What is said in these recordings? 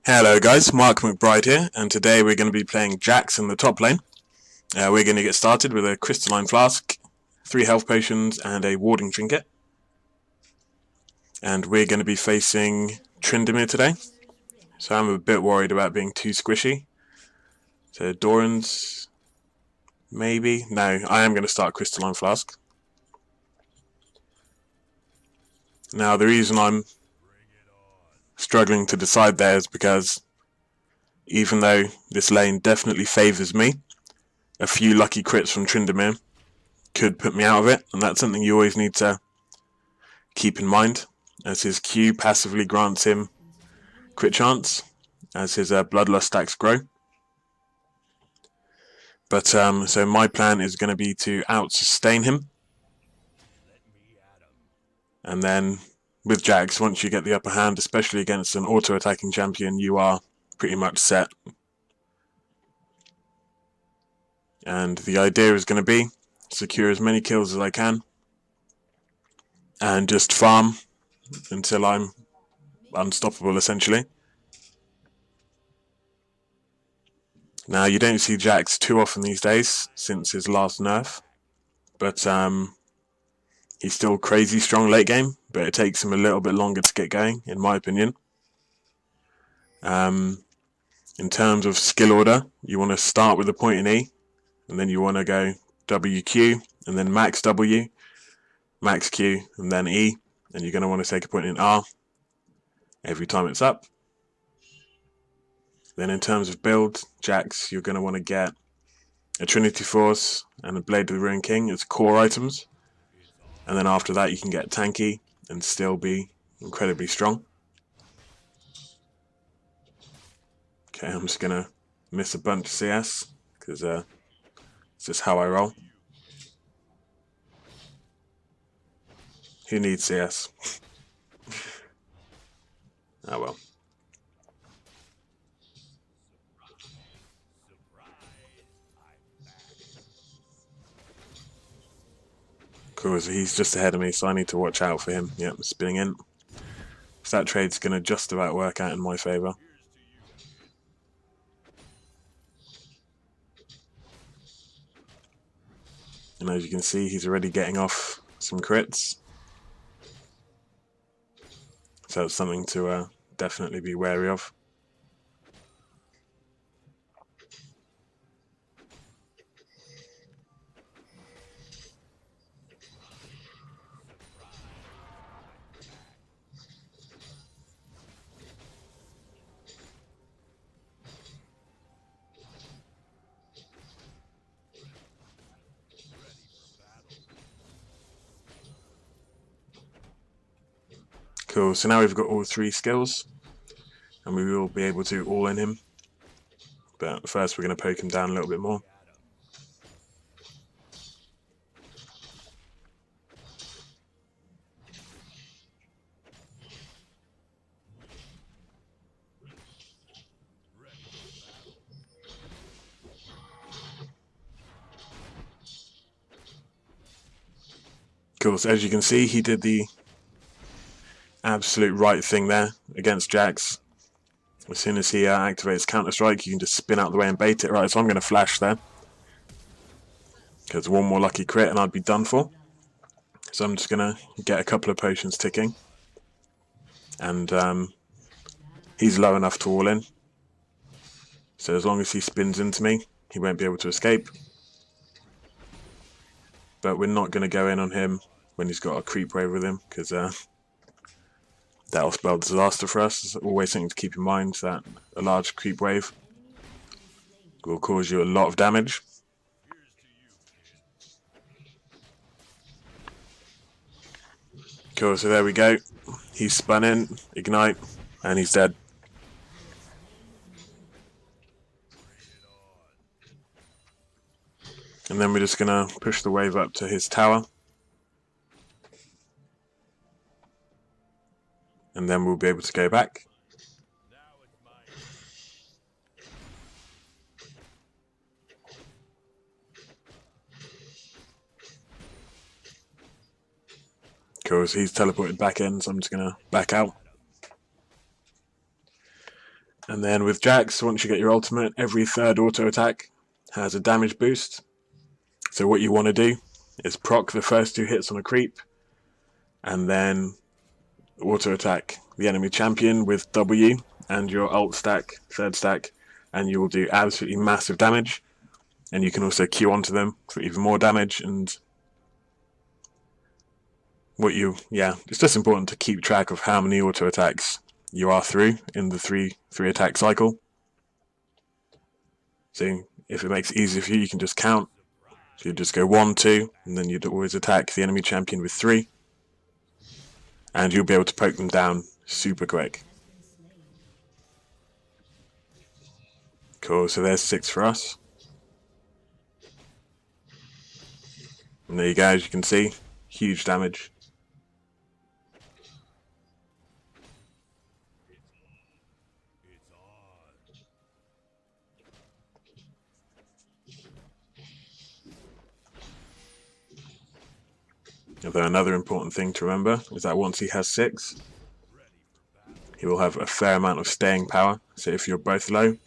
Hello guys, Mark McBride here, and today we're going to be playing Jax in the top lane. We're going to get started with a crystalline flask, 3 health potions, and a warding trinket. And we're going to be facing Trinity today, so I'm a bit worried about being too squishy. So Doran's, maybe? No, I am going to start crystalline flask. Now the reason I'm struggling to decide there is because even though this lane definitely favours me, a few lucky crits from Tryndamere could put me out of it, and that's something you always need to keep in mind, as his Q passively grants him crit chance as his bloodlust stacks grow. But so my plan is going to be to out-sustain him, and then with Jax, once you get the upper hand, especially against an auto-attacking champion, you are pretty much set. And the idea is going to be secure as many kills as I can and just farm until I'm unstoppable, essentially. Now, you don't see Jax too often these days since his last nerf, but he's still crazy strong late game, but it takes him a little bit longer to get going, in my opinion. In terms of skill order, you want to start with the point in E, and then you want to go WQ, and then max W, max Q, and then E, and you're going to want to take a point in R every time it's up. Then in terms of build, Jax, you're going to want to get a Trinity Force and a Blade of the Ruined King as core items, and then after that you can get tanky and still be incredibly strong. Okay, I'm just going to miss a bunch of CS, because it's just how I roll. Who needs CS? Oh well. Cool, so he's just ahead of me, so I need to watch out for him. Yep, spinning in. So that trade's going to just about work out in my favour. And as you can see, he's already getting off some crits. So it's something to definitely be wary of. Cool, so now we've got all 3 skills, and we will be able to all in him. But first we're going to poke him down a little bit more. Cool, so as you can see, he did the absolute right thing there against Jax. As soon as he activates Counter-Strike, you can just spin out the way and bait it. Right, so I'm going to flash there, because one more lucky crit and I'd be done for. So I'm just going to get a couple of potions ticking. And he's low enough to all in. So as long as he spins into me, he won't be able to escape. But we're not going to go in on him when he's got a creep wave with him, because that'll spell disaster for us. It's always something to keep in mind, that a large creep wave will cause you a lot of damage. Cool, so there we go. He's spun in, ignite, and he's dead. And then we're just going to push the wave up to his tower. And then we'll be able to go back. Cool, so he's teleported back in, so I'm just going to back out. And then with Jax, once you get your ultimate, every third auto attack has a damage boost. So what you want to do is proc the first 2 hits on a creep, and then auto attack the enemy champion with W and your ult stack, third stack, and you will do absolutely massive damage. And you can also Q onto them for even more damage. And it's just important to keep track of how many auto attacks you are through in the three attack cycle. So if it makes it easier for you, you can just count. So you just go 1, 2, and then you'd always attack the enemy champion with 3. And you'll be able to poke them down super quick. Cool, so there's 6 for us. And there you go, as you can see, huge damage. Although another important thing to remember is that once he has 6, he will have a fair amount of staying power. So if you're both low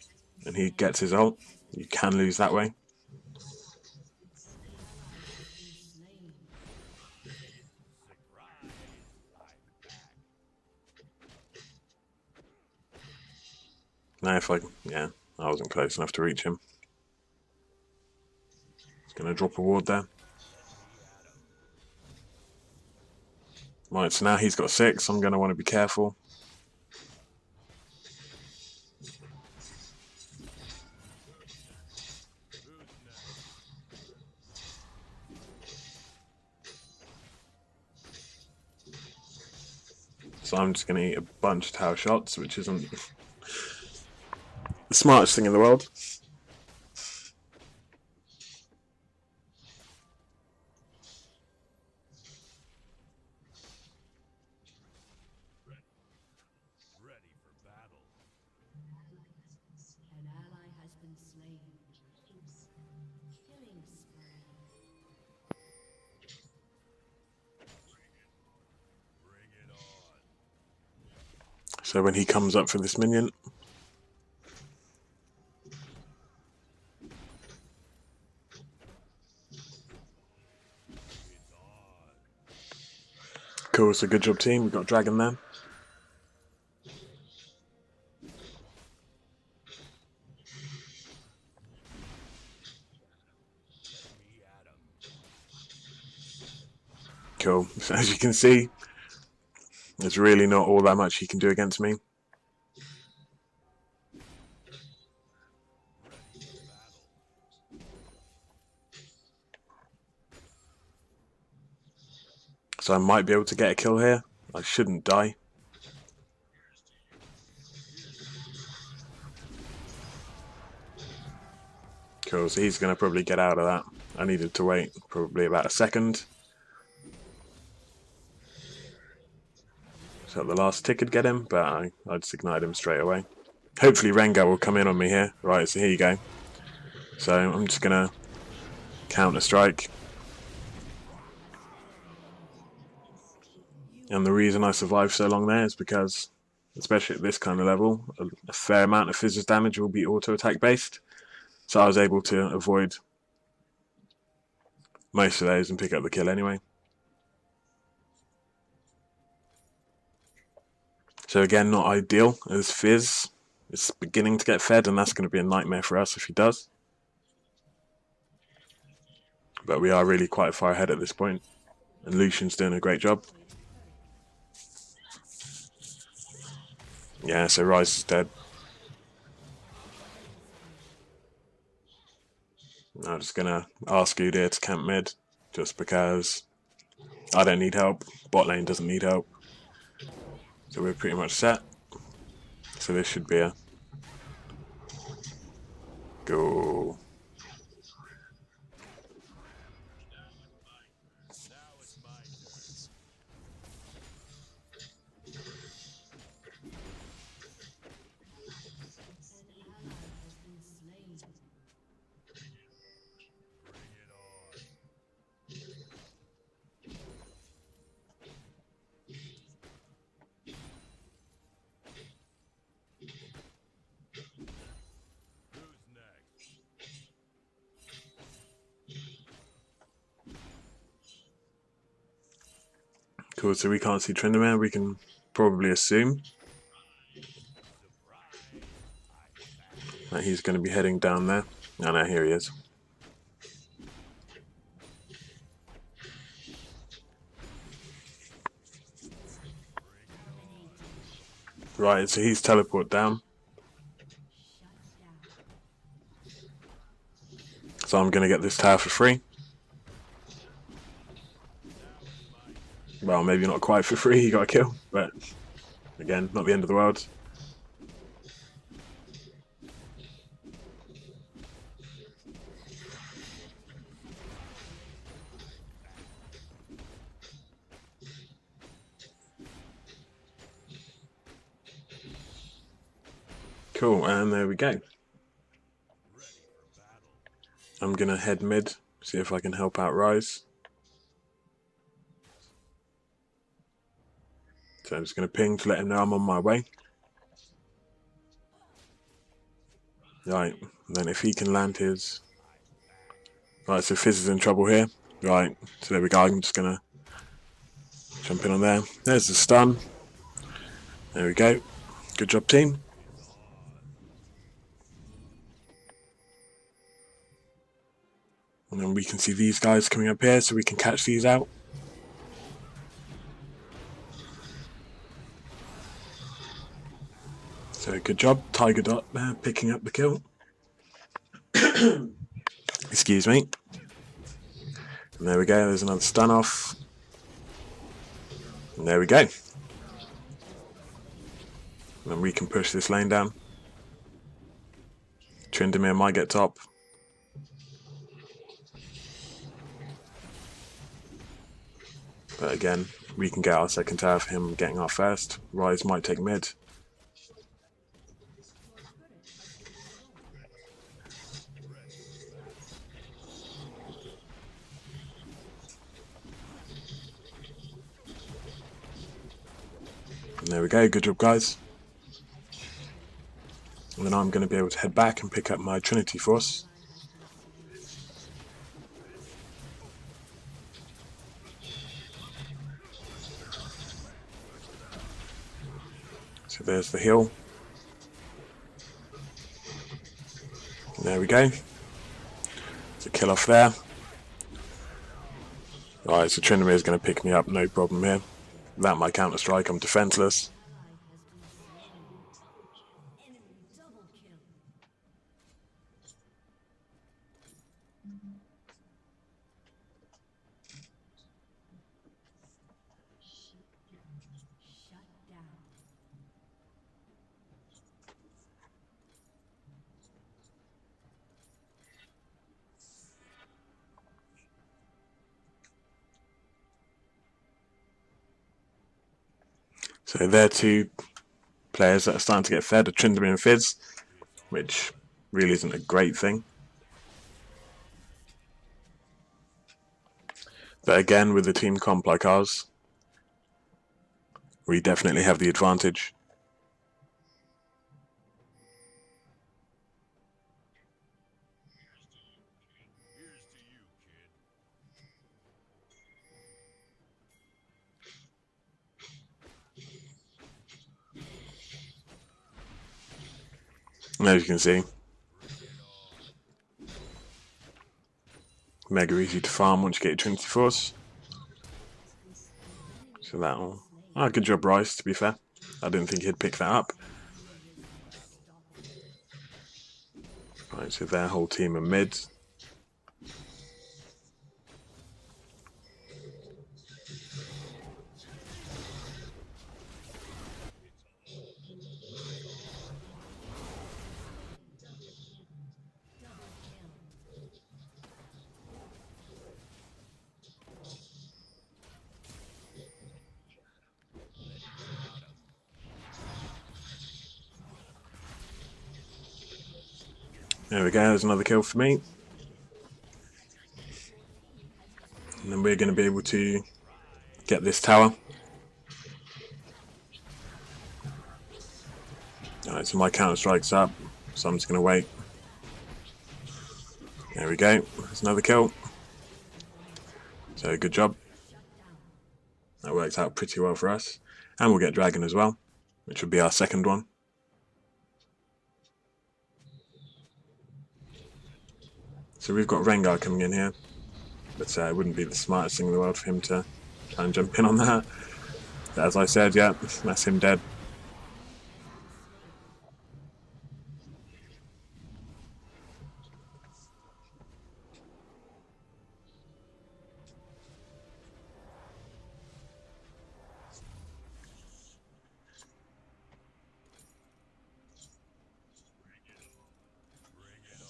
and he gets his ult, you can lose that way. Now I wasn't close enough to reach him. He's going to drop a ward there. Right, so now he's got 6, I'm going to want to be careful. So I'm just going to eat a bunch of tower shots, which isn't the smartest thing in the world. So when he comes up for this minion, cool, so good job team, we've got Dragon there. Cool, so as you can see, there's really not all that much he can do against me. So I might be able to get a kill here. I shouldn't die. Cool, so he's going to probably get out of that. I needed to wait probably about a second. So the last tick could get him, but I just ignited him straight away. Hopefully Rengar will come in on me here. Right, so here you go. So I'm just going to counter strike. And the reason I survived so long there is because, especially at this kind of level, a fair amount of Visage damage will be auto attack based. So I was able to avoid most of those and pick up the kill anyway. So again, not ideal as Fizz is beginning to get fed, and that's going to be a nightmare for us if he does. But we are really quite far ahead at this point, and Lucian's doing a great job. Yeah, so Ryze is dead. I'm just going to ask Udyr to camp mid, just because I don't need help, bot lane doesn't need help. So we're pretty much set. So this should be a go. Cool, so we can't see Trinity. We can probably assume that he's going to be heading down there. Oh no, here he is. Right, so he's teleport down. So I'm going to get this tower for free. Well, maybe not quite for free, he got a kill, but again, not the end of the world. Cool, and there we go. I'm going to head mid, see if I can help out Rise. So I'm just going to ping to let him know I'm on my way. Right, and then if he can land his... Right, so Fizz is in trouble here. Right, so there we go, I'm just going to jump in on there. There's the stun. There we go. Good job, team. And then we can see these guys coming up here, so we can catch these out. So good job, Tiger Dot there, picking up the kill. Excuse me. And there we go, there's another stun off. And there we go. And then we can push this lane down. Trinity might get top. But again, we can get our second tower for him getting our first. Rise might take mid. And there we go, good job guys. And then I'm going to be able to head back and pick up my Trinity force. So there's the heal. And there we go. There's a kill off there. Alright, so Trinity is going to pick me up, no problem here. Without my counter strike, I'm defenseless. So they're two players that are starting to get fed, Trinity and Fizz, which really isn't a great thing. But again, with a team comp like ours, we definitely have the advantage. And as you can see, mega easy to farm once you get your Trinity force. So that'll... Oh, good job Rice, to be fair. I didn't think he'd pick that up. Right, so their whole team are mid. There we go, there's another kill for me. And then we're going to be able to get this tower. Alright, so my counter strike's up, so I'm just going to wait. There we go, there's another kill. So good job. That works out pretty well for us. And we'll get Dragon as well, which would be our second one. So we've got Rengar coming in here, but it wouldn't be the smartest thing in the world for him to try and jump in on that. But as I said, yeah, that's him dead.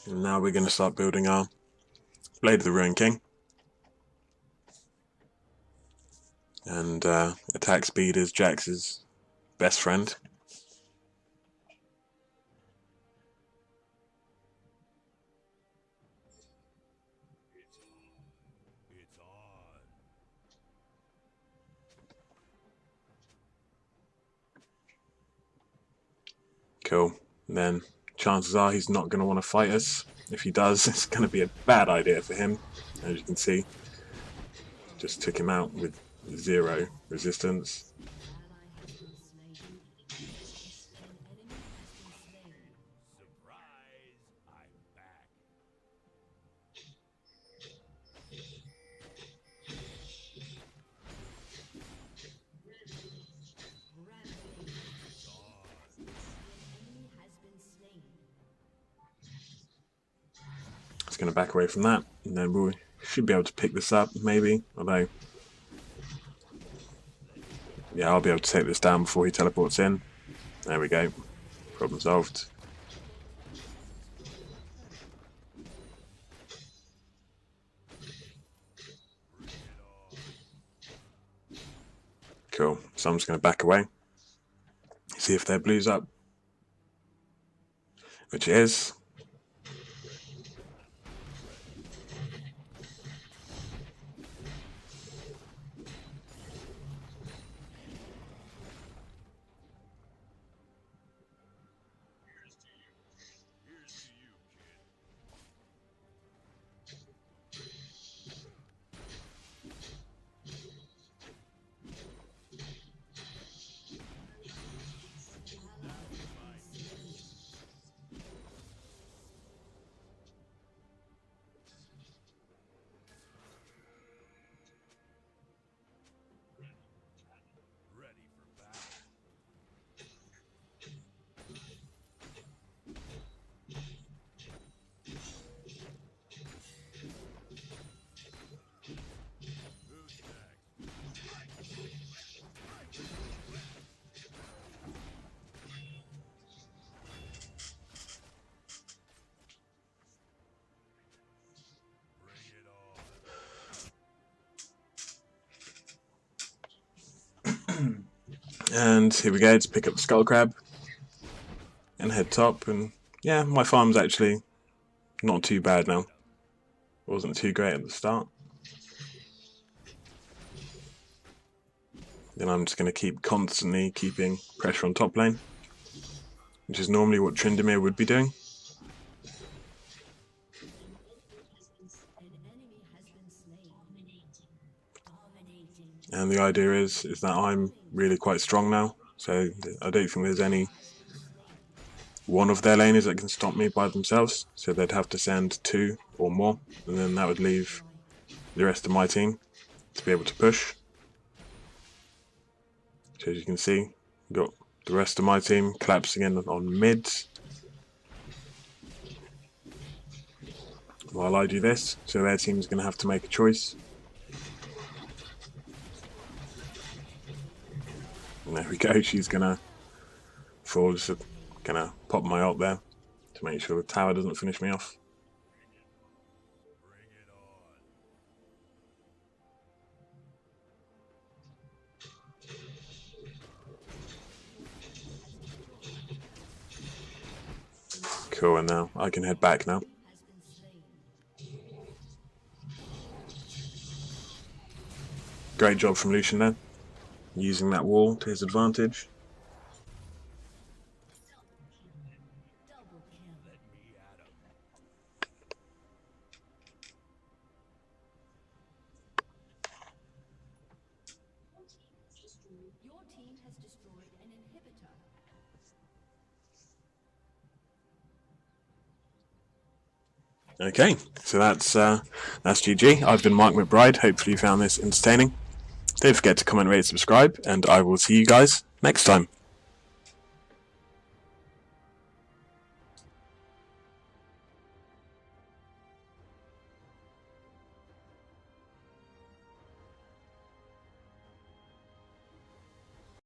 And now we're going to start building our Blade of the Ruined King. And attack speed is Jax's best friend. Cool. And then chances are he's not going to want to fight us. If he does, it's going to be a bad idea for him. As you can see, just took him out with 0 resistance. It's going to back away from that, and then we should be able to pick this up, maybe. Although, yeah, I'll be able to take this down before he teleports in. There we go. Problem solved. Cool. So I'm just going to back away. See if their blue's up. Which it is. And here we go to pick up the Skull Crab and head top. And yeah, my farm's actually not too bad now. It wasn't too great at the start. Then I'm just going to keep constantly keeping pressure on top lane, which is normally what Tryndamere would be doing. And the idea is that I'm really quite strong now, so I don't think there's any one of their laners that can stop me by themselves, so they'd have to send 2 or more, and then that would leave the rest of my team to be able to push. So as you can see, we've got the rest of my team collapsing in on mids while I do this, so their team's going to have to make a choice. And there we go, she's going to fall, just going to pop my ult there to make sure the tower doesn't finish me off. Cool, and now I can head back now. Great job from Lucian there, using that wall to his advantage. Okay, so that's GG. I've been Mark McBride. Hopefully you found this entertaining. Don't forget to comment, rate, subscribe, and I will see you guys next time.